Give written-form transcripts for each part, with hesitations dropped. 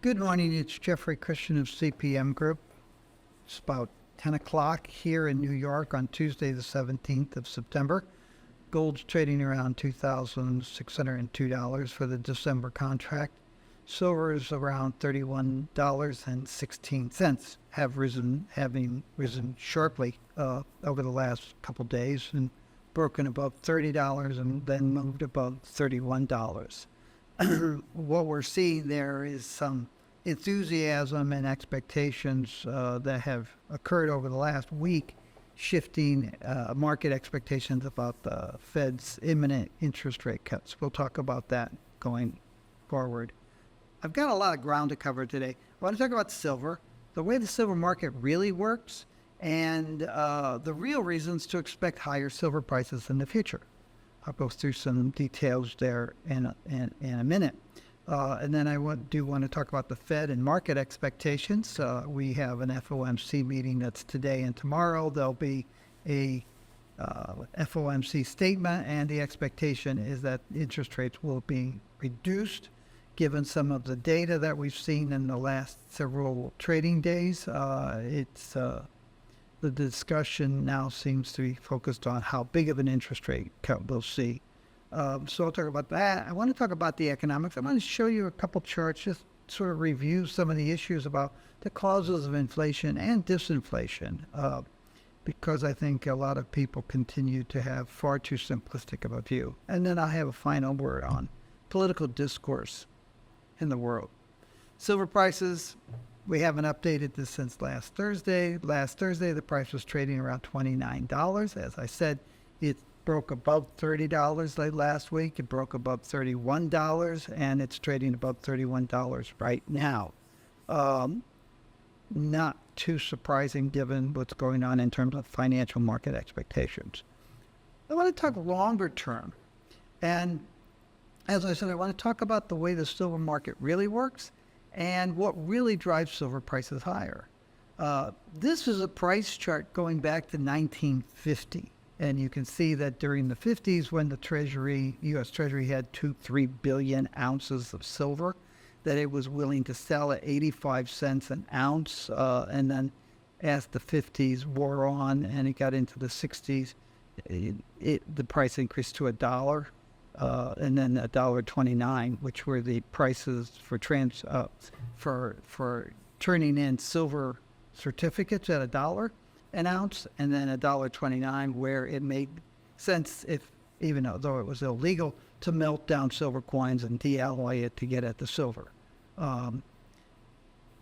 Good morning, it's Jeffrey Christian of CPM Group. It's about 10 o'clock here in New York on Tuesday the 17th of September. Gold's trading around $2,602 for the December contract. Silver is around $31.16, having risen sharply over the last couple days and broken above $30 and then moved above $31. What we're seeing there is some enthusiasm and expectations that have occurred over the last week, shifting market expectations about the Fed's imminent interest rate cuts. We'll talk about that going forward. I've got a lot of ground to cover today. I want to talk about silver, the way the silver market really works, and the real reasons to expect higher silver prices in the future. I'll go through some details there in a minute. And then I do want to talk about the Fed and market expectations. We have an FOMC meeting that's today and tomorrow. There'll be a FOMC statement, and the expectation is that interest rates will be reduced given some of the data that we've seen in the last several trading days. The discussion now seems to be focused on how big of an interest rate cut we'll see. So I'll talk about that. I want to talk about the economics. I want to show you a couple charts, just sort of review some of the issues about the causes of inflation and disinflation, because I think a lot of people continue to have far too simplistic of a view. And then I'll have a final word on political discourse in the world. Silver prices, we haven't updated this since last Thursday. Last Thursday, the price was trading around $29. As I said, it broke above $30 late last week. It broke above $31, and it's trading above $31 right now. Not too surprising given what's going on in terms of financial market expectations. I want to talk longer term. And as I said, I want to talk about the way the silver market really works and what really drives silver prices higher. This is a price chart going back to 1950. And you can see that during the 50s, when the U.S. Treasury had 3 billion ounces of silver, that it was willing to sell at 85 cents an ounce. And then as the 50s wore on and it got into the 60s, the price increased to $1. And then $1.29, which were the prices for turning in silver certificates at $1 an ounce, and then $1.29, where it made sense, even though it was illegal, to melt down silver coins and dealloy it to get at the silver. But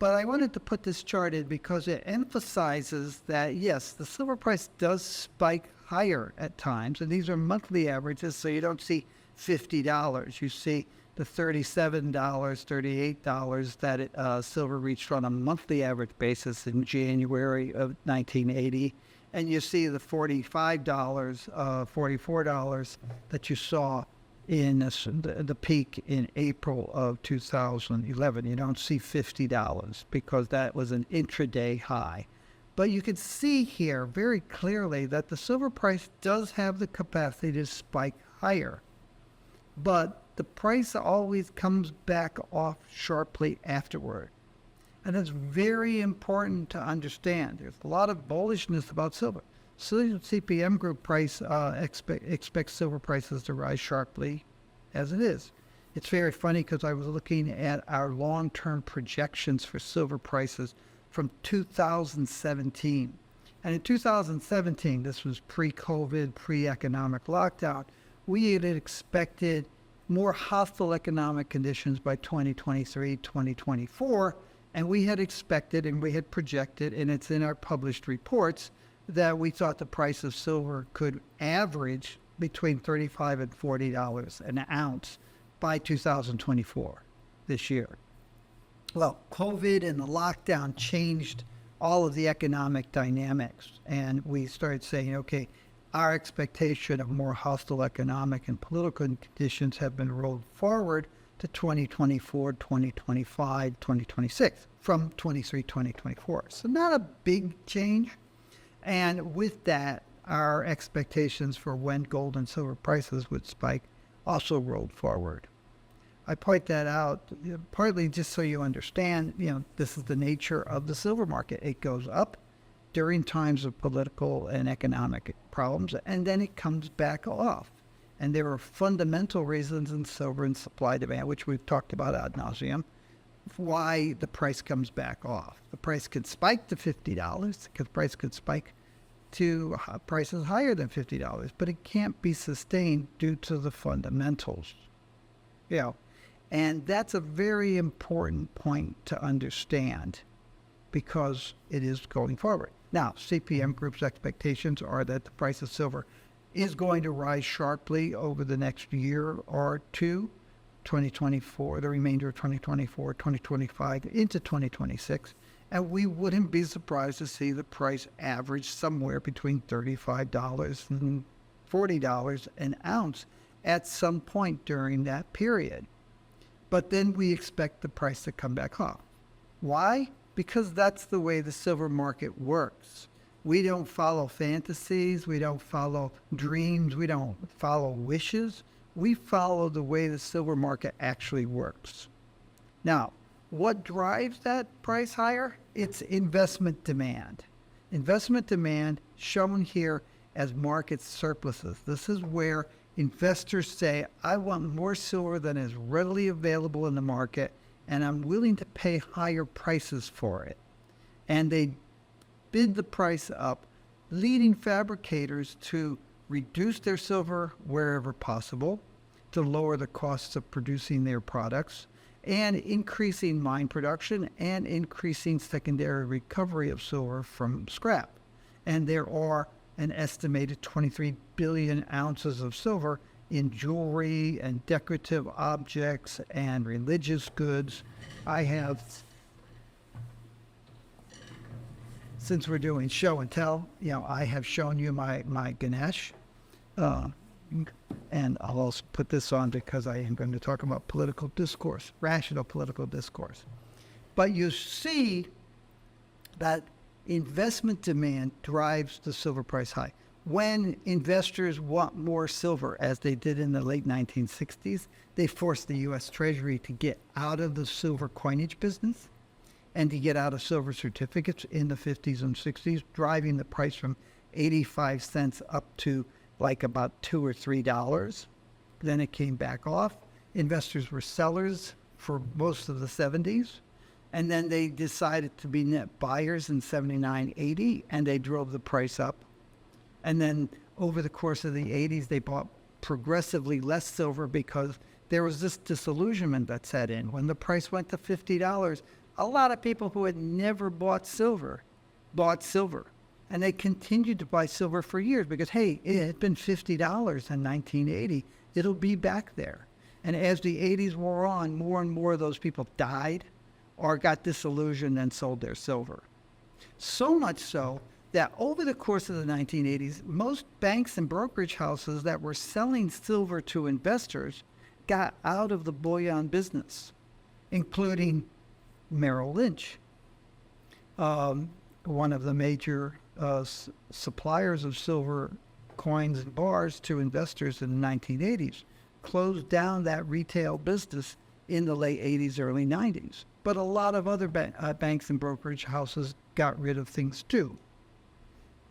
I wanted to put this chart in because it emphasizes that, yes, the silver price does spike higher at times, and these are monthly averages, so you don't see $50. You see the $37, $38 that silver reached on a monthly average basis in January of 1980. And you see the $45, $44 that you saw in the peak in April of 2011. You don't see $50 because that was an intraday high. But you can see here very clearly that the silver price does have the capacity to spike higher. But the price always comes back off sharply afterward. And it's very important to understand. There's a lot of bullishness about silver. So the CPM Group price expects silver prices to rise sharply as it is. It's very funny because I was looking at our long-term projections for silver prices from 2017. And in 2017, this was pre-COVID, pre-economic lockdown, we had expected more hostile economic conditions by 2023, 2024, and we had expected and we had projected, and it's in our published reports, that we thought the price of silver could average between $35 and $40 an ounce by 2024, this year. Well, COVID and the lockdown changed all of the economic dynamics, and we started saying, okay, our expectation of more hostile economic and political conditions have been rolled forward to 2024, 2025, 2026 from 23, 2024. So not a big change. And with that, our expectations for when gold and silver prices would spike also rolled forward. I point that out partly just so you understand, this is the nature of the silver market. It goes up during times of political and economic problems, and then it comes back off. And there are fundamental reasons in silver and supply demand, which we've talked about ad nauseum, why the price comes back off. The price could spike to $50, because the price could spike to prices higher than $50, but it can't be sustained due to the fundamentals. And that's a very important point to understand because it is going forward. Now, CPM Group's expectations are that the price of silver is going to rise sharply over the next year or two, 2024, the remainder of 2024, 2025, into 2026. And we wouldn't be surprised to see the price average somewhere between $35 and $40 an ounce at some point during that period. But then we expect the price to come back off. Why? Because that's the way the silver market works. We don't follow fantasies. We don't follow dreams. We don't follow wishes. We follow the way the silver market actually works. Now, what drives that price higher? It's investment demand. Investment demand shown here as market surpluses. This is where investors say, I want more silver than is readily available in the market, and I'm willing to pay higher prices for it. And they bid the price up, leading fabricators to reduce their silver wherever possible, to lower the costs of producing their products, and increasing mine production and increasing secondary recovery of silver from scrap. And there are an estimated 23 billion ounces of silver in jewelry and decorative objects and religious goods. I have, since we're doing show and tell, I have shown you my Ganesh. And I'll also put this on because I am going to talk about political discourse, rational political discourse. But you see that investment demand drives the silver price high. When investors want more silver, as they did in the late 1960s, they forced the U.S. Treasury to get out of the silver coinage business and to get out of silver certificates in the 50s and 60s, driving the price from 85 cents up to like about $2 or $3. Then it came back off. Investors were sellers for most of the 70s. And then they decided to be net buyers in 79, 80, and they drove the price up. And then over the course of the 80s, they bought progressively less silver because there was this disillusionment that set in. When the price went to $50, a lot of people who had never bought silver. And they continued to buy silver for years because, hey, it had been $50 in 1980. It'll be back there. And as the 80s wore on, more and more of those people died or got disillusioned and sold their silver. So much so that over the course of the 1980s, most banks and brokerage houses that were selling silver to investors got out of the bullion business, including Merrill Lynch, one of the major suppliers of silver coins and bars to investors in the 1980s, closed down that retail business in the late 80s, early 90s. But a lot of other banks and brokerage houses got rid of things too.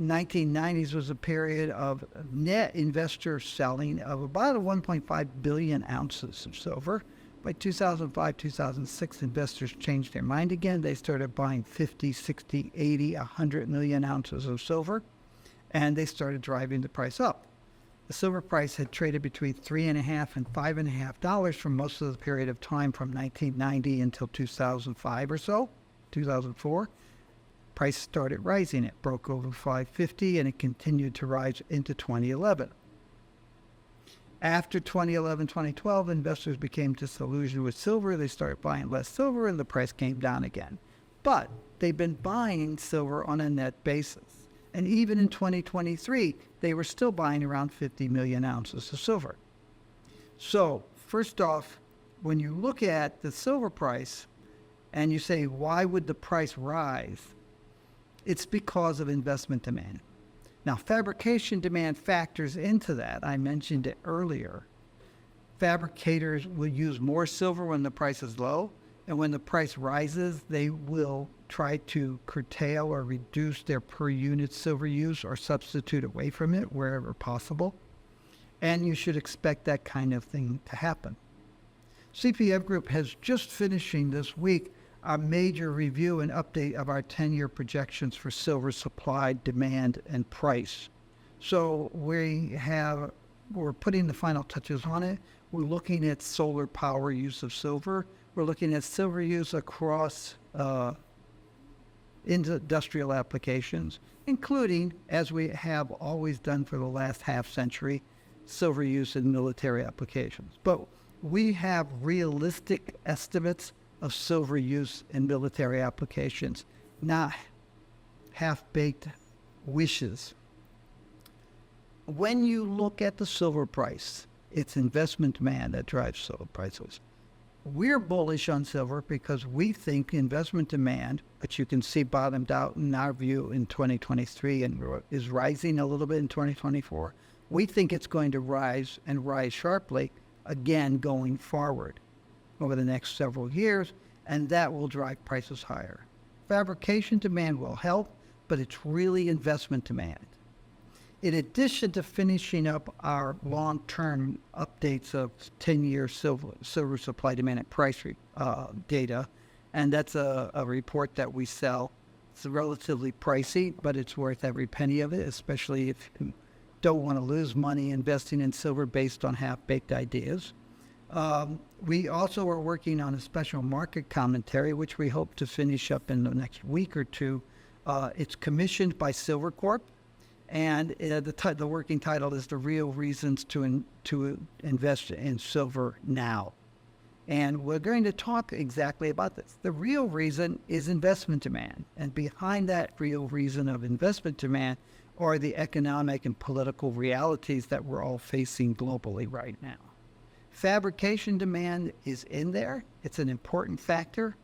1990s was a period of net investor selling of about 1.5 billion ounces of silver. By 2005, 2006, investors changed their mind again. They started buying 50, 60, 80, 100 million ounces of silver, and they started driving the price up. The silver price had traded between $3.50 and $5.50 for most of the period of time from 1990 until 2005 or so, 2004. Price started rising. It broke over $5.50 and it continued to rise into 2011. After 2011, 2012, investors became disillusioned with silver. They started buying less silver and the price came down again. But they've been buying silver on a net basis. And even in 2023, they were still buying around 50 million ounces of silver. So first off, when you look at the silver price and you say, why would the price rise? It's because of investment demand. Now, fabrication demand factors into that. I mentioned it earlier. Fabricators will use more silver when the price is low, and when the price rises, they will try to curtail or reduce their per unit silver use or substitute away from it wherever possible. And you should expect that kind of thing to happen. CPM Group has just finishing this week a major review and update of our 10-year projections for silver supply, demand, and price. So we're putting the final touches on it. We're looking at solar power use of silver. We're looking at silver use across industrial applications, including, as we have always done for the last half century, silver use in military applications. But we have realistic estimates of silver use in military applications, not half-baked wishes. When you look at the silver price, it's investment demand that drives silver prices. We're bullish on silver because we think investment demand, which you can see bottomed out in our view in 2023 and is rising a little bit in 2024, we think it's going to rise and rise sharply again going forward over the next several years, and that will drive prices higher. Fabrication demand will help, but it's really investment demand. In addition to finishing up our long-term updates of 10-year silver supply, demand, and price data, and that's a report that we sell. It's relatively pricey, but it's worth every penny of it, especially if you don't want to lose money investing in silver based on half-baked ideas. We also are working on a special market commentary, which we hope to finish up in the next week or two. It's commissioned by Silver Corp, and the working title is The Real Reasons to Invest in Silver Now. And we're going to talk exactly about this. The real reason is investment demand. And behind that real reason of investment demand are the economic and political realities that we're all facing globally right now. Fabrication demand is in there. It's an important factor.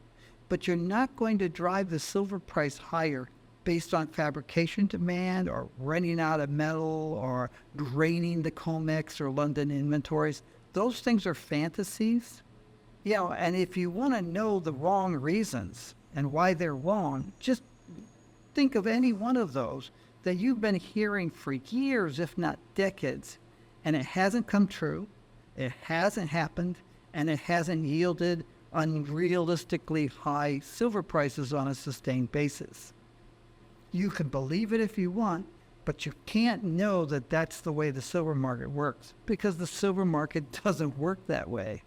But you're not going to drive the silver price higher based on fabrication demand or running out of metal or draining the COMEX or London inventories. Those things are fantasies. And if you want to know the wrong reasons and why they're wrong, just think of any one of those that you've been hearing for years, if not decades, and it hasn't come true, it hasn't happened, and it hasn't yielded unrealistically high silver prices on a sustained basis. You can believe it if you want, but you can't know that that's the way the silver market works, because the silver market doesn't work that way.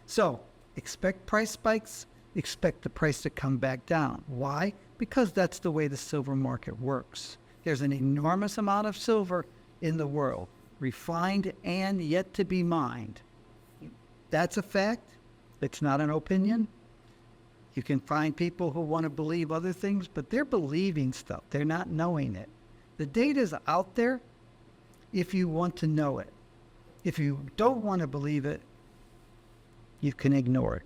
So expect price spikes, expect the price to come back down. Why? Because that's the way the silver market works. There's an enormous amount of silver in the world, refined and yet to be mined. That's a fact. It's not an opinion. You can find people who want to believe other things, but they're believing stuff. They're not knowing it. The data's out there if you want to know it. If you don't want to believe it, you can ignore it.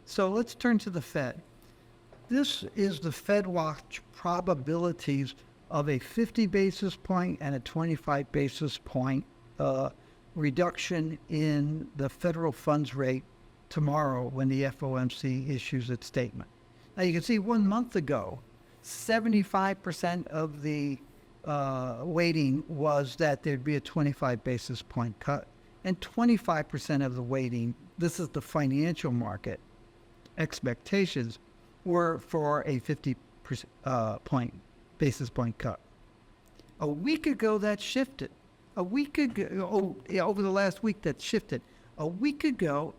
So let's turn to the Fed. This is the Fed Watch probabilities of a 50 basis point and a 25 basis point reduction in the federal funds rate tomorrow when the FOMC issues its statement. Now you can see 1 month ago, 75% of the weighting was that there'd be a 25 basis point cut, and 25% of the weighting, this is the financial market expectations, were for a 50 basis point cut. A week ago that shifted. Over the last week that shifted. A week ago,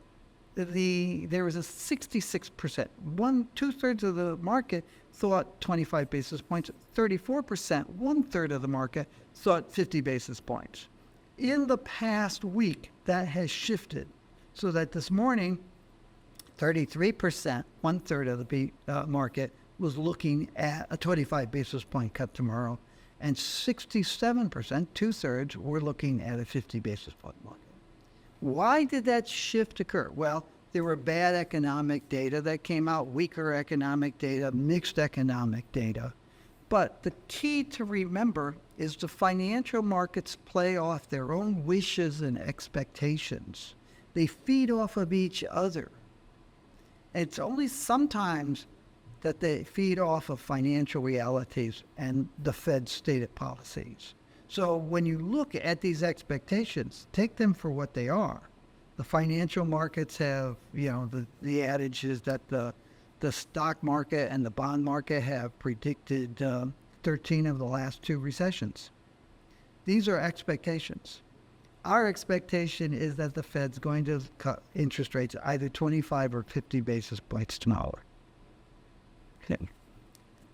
there was a 66%. 2/3 of the market thought 25 basis points. 34%, 1/3 of the market thought 50 basis points. In the past week, that has shifted, so that this morning, 33%, 1/3 of the market was looking at a 25 basis point cut tomorrow, and 67%, 2/3, were looking at a 50 basis point market. Why did that shift occur? Well, there were bad economic data that came out, weaker economic data, mixed economic data. But the key to remember is the financial markets play off their own wishes and expectations. They feed off of each other. It's only sometimes that they feed off of financial realities and the Fed's stated policies. So when you look at these expectations, take them for what they are. The financial markets have, the adage is that the stock market and the bond market have predicted 13 of the last 2 recessions. These are expectations. Our expectation is that the Fed's going to cut interest rates either 25 or 50 basis points tomorrow. Okay.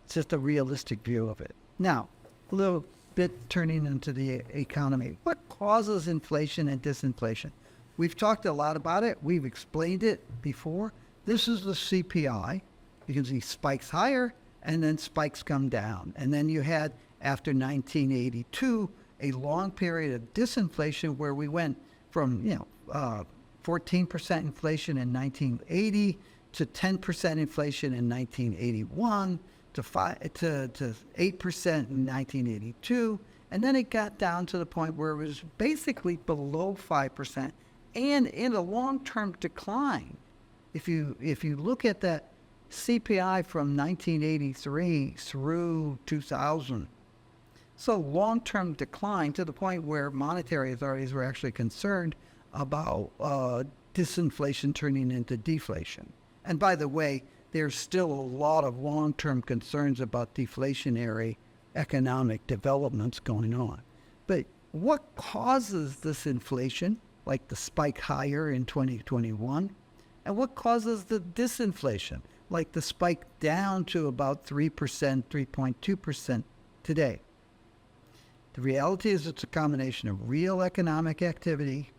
It's just a realistic view of it. Now, a little bit turning into the economy. What causes inflation and disinflation? We've talked a lot about it. We've explained it before. This is the CPI. You can see spikes higher and then spikes come down. And then you had, after 1982, a long period of disinflation where we went from 14% inflation in 1980 to 10% inflation in 1981 to 8% in 1982. And then it got down to the point where it was basically below 5% and in a long-term decline. If you look at that CPI from 1983 through 2000, so long-term decline to the point where monetary authorities were actually concerned about disinflation turning into deflation. And by the way, there's still a lot of long-term concerns about deflationary economic developments going on. But what causes this inflation, like the spike higher in 2021? And what causes the disinflation, like the spike down to about 3%, 3.2% today? The reality is it's a combination of real economic activity,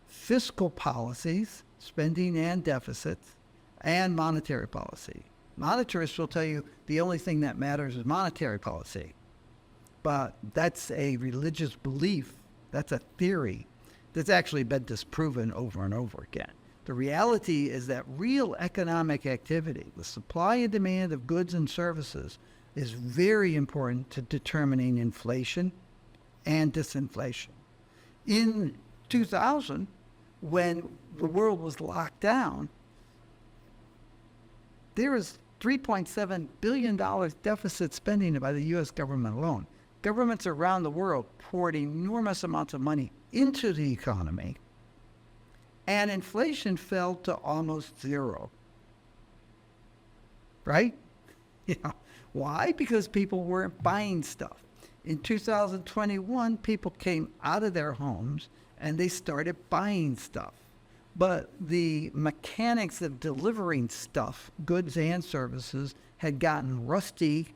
fiscal policies, spending and deficits, and monetary policy. Monetarists will tell you the only thing that matters is monetary policy. But that's a religious belief. That's a theory that's actually been disproven over and over again. The reality is that real economic activity, the supply and demand of goods and services, is very important to determining inflation and disinflation. In 2000, when the world was locked down, there was $3.7 billion deficit spending by the U.S. government alone. Governments around the world poured enormous amounts of money into the economy, and inflation fell to almost zero. Right? Why? Because people weren't buying stuff. In 2021, people came out of their homes and they started buying stuff. But the mechanics of delivering stuff, goods and services, had gotten rusty,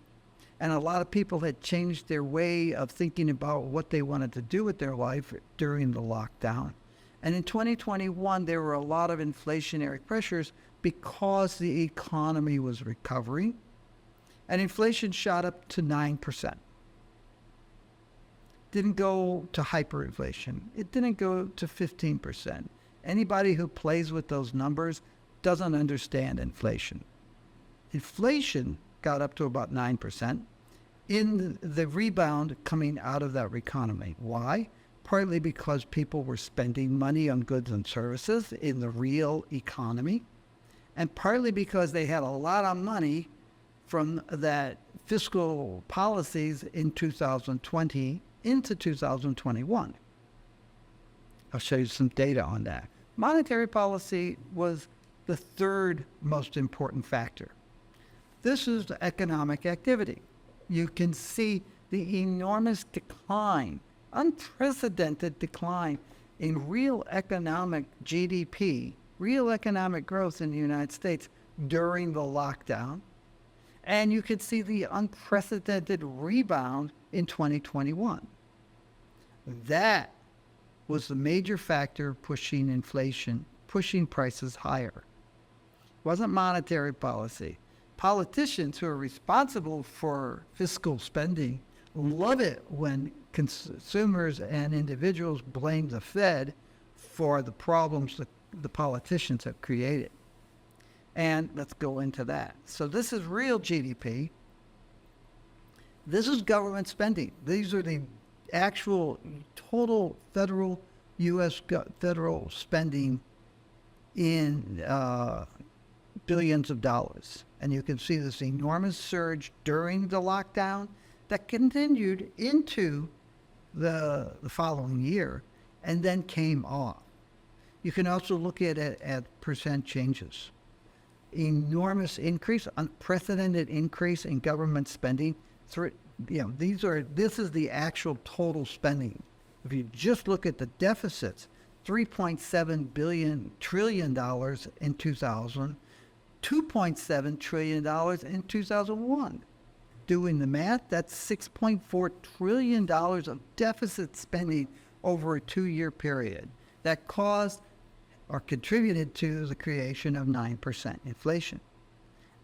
and a lot of people had changed their way of thinking about what they wanted to do with their life during the lockdown. And in 2021, there were a lot of inflationary pressures because the economy was recovering, and inflation shot up to 9%. Didn't go to hyperinflation. It didn't go to 15%. Anybody who plays with those numbers doesn't understand inflation. Inflation got up to about 9% in the rebound coming out of that economy. Why? Partly because people were spending money on goods and services in the real economy, and partly because they had a lot of money from that fiscal policies in 2020 into 2021. I'll show you some data on that. Monetary policy was the third most important factor. This is the economic activity. You can see the enormous decline, unprecedented decline in real economic GDP, real economic growth in the United States during the lockdown. And you could see the unprecedented rebound in 2021. That was the major factor pushing inflation, pushing prices higher. It wasn't monetary policy. Politicians who are responsible for fiscal spending love it when consumers and individuals blame the Fed for the problems that the politicians have created. And let's go into that. So this is real GDP. This is government spending. These are the actual total federal U.S. federal spending in billions of dollars. And you can see this enormous surge during the lockdown that continued into the following year and then came off. You can also look at it at percent changes. Enormous increase, unprecedented increase in government spending. This is the actual total spending. If you just look at the deficits, $3.7 trillion in 2000, $2.7 trillion in 2001. Doing the math, that's $6.4 trillion of deficit spending over a 2-year period that caused or contributed to the creation of 9% inflation.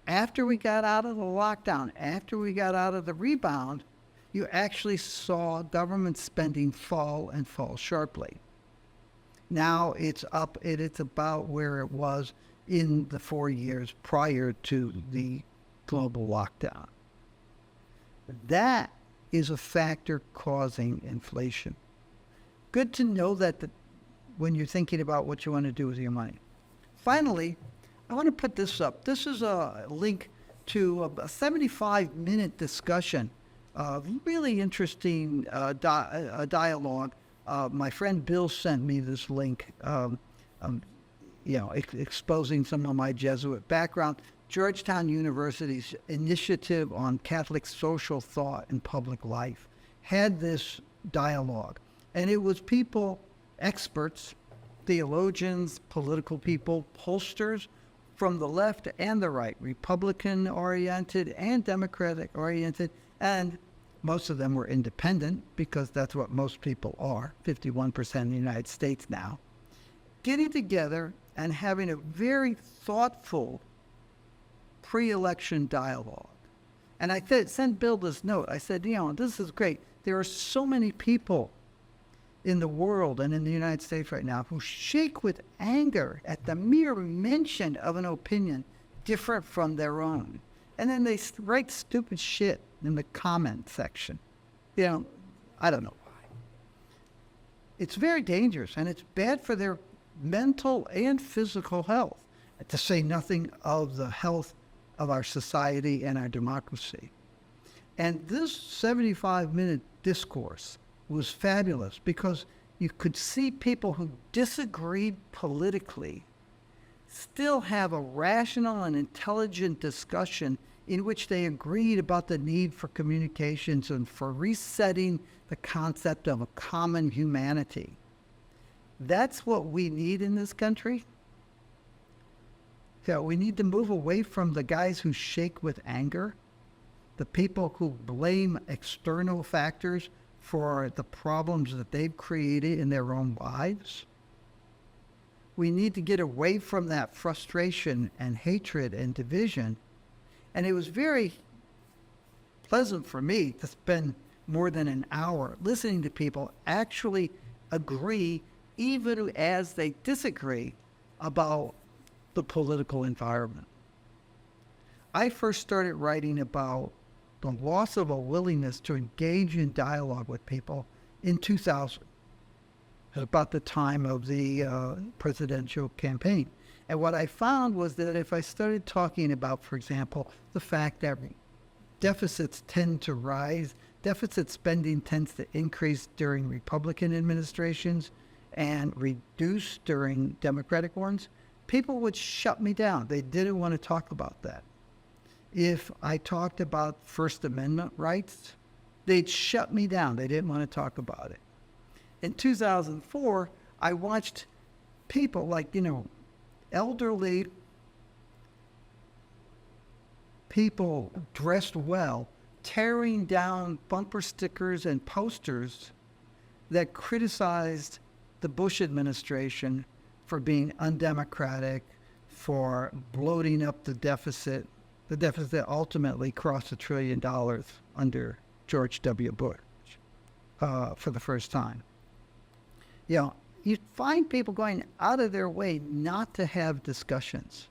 After we got out of the lockdown, after we got out of the rebound, you actually saw government spending fall and fall sharply. Now it's up, it's about where it was in the 4 years prior to the global lockdown. That is a factor causing inflation. Good to know that when you're thinking about what you want to do with your money. Finally, I want to put this up. This is a link to a 75-minute discussion, a really interesting dialogue. My friend Bill sent me this link, exposing some of my Jesuit background. Georgetown University's Initiative on Catholic Social Thought and Public Life had this dialogue. And it was people, experts, theologians, political people, pollsters from the left and the right, Republican-oriented and Democratic-oriented, and most of them were independent because that's what most people are, 51% in the United States now, getting together and having a very thoughtful pre-election dialogue. And I sent Bill this note. I said, this is great. There are so many people in the world and in the United States right now who shake with anger at the mere mention of an opinion different from their own. And then they write stupid shit in the comment section. I don't know why. It's very dangerous, and it's bad for their mental and physical health, to say nothing of the health of our society and our democracy. And this 75-minute discourse was fabulous because you could see people who disagreed politically still have a rational and intelligent discussion in which they agreed about the need for communications and for resetting the concept of a common humanity. That's what we need in this country. So we need to move away from the guys who shake with anger, the people who blame external factors for the problems that they've created in their own lives. We need to get away from that frustration and hatred and division. And it was very pleasant for me to spend more than an hour listening to people actually agree, even as they disagree about the political environment. I first started writing about the loss of a willingness to engage in dialogue with people in 2000, about the time of the presidential campaign. And what I found was that if I started talking about, for example, the fact that deficits tend to rise, deficit spending tends to increase during Republican administrations and reduce during Democratic ones, people would shut me down. They didn't want to talk about that. If I talked about First Amendment rights, they'd shut me down. They didn't want to talk about it. In 2004, I watched people like, elderly people dressed well, tearing down bumper stickers and posters that criticized the Bush administration for being undemocratic, for bloating up the deficit. The deficit ultimately crossed $1 trillion under George W. Bush for the first time. You find people going out of their way not to have discussions.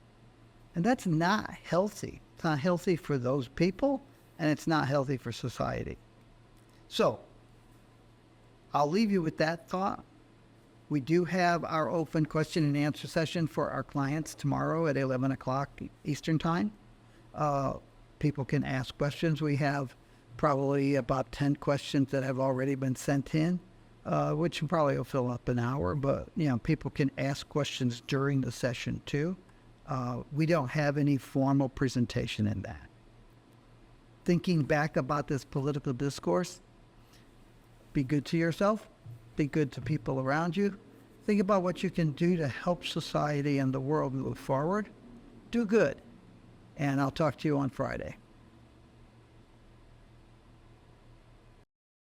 And that's not healthy. It's not healthy for those people, and it's not healthy for society. So I'll leave you with that thought. We do have our open question and answer session for our clients tomorrow at 11 o'clock Eastern Time. People can ask questions. We have probably about 10 questions that have already been sent in, which probably will fill up an hour. But, people can ask questions during the session too. We don't have any formal presentation in that. Thinking back about this political discourse, be good to yourself, be good to people around you. Think about what you can do to help society and the world move forward. Do good. And I'll talk to you on Friday.